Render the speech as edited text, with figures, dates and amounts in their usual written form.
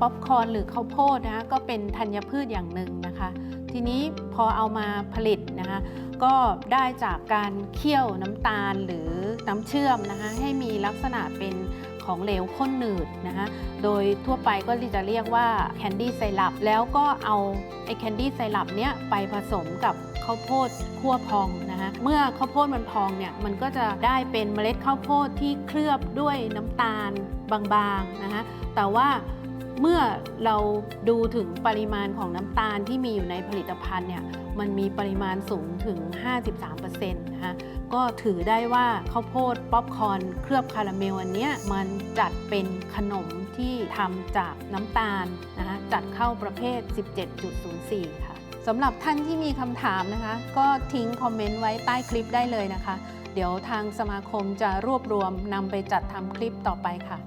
ป๊อปคอร์นหรือข้าวโพดนะคะก็เป็นธัญพืชอย่างหนึ่งนะคะทีนี้พอเอามาผลิตนะคะก็ได้จากการเคี่ยวน้ำตาลหรือน้ำเชื่อมนะคะให้มีลักษณะเป็นของเหลวข้นหนืดนะคะโดยทั่วไปก็จะเรียกว่าแคนดี้ไซรัปแล้วก็เอาไอ้แคนดี้ไซรัปเนี้ยไปผสมกับข้าวโพดคั่วพองนะคะเมื่อข้าวโพดมันพองเนี่ยมันก็จะได้เป็นเมล็ดข้าวโพดที่เคลือบด้วยน้ำตาลบางๆนะคะแต่ว่าเมื่อเราดูถึงปริมาณของน้ำตาลที่มีอยู่ในผลิตภัณฑ์เนี่ยมันมีปริมาณสูงถึง 53% นะคะก็ถือได้ว่าข้าวโพดป๊อปคอร์นเคลือบคาราเมลอันเนี้ยมันจัดเป็นขนมที่ทำจากน้ำตาลนะคะจัดเข้าประเภท 17.04 ค่ะสำหรับท่านที่มีคำถามนะคะก็ทิ้งคอมเมนต์ไว้ใต้คลิปได้เลยนะคะเดี๋ยวทางสมาคมจะรวบรวมนำไปจัดทำคลิปต่อไปค่ะ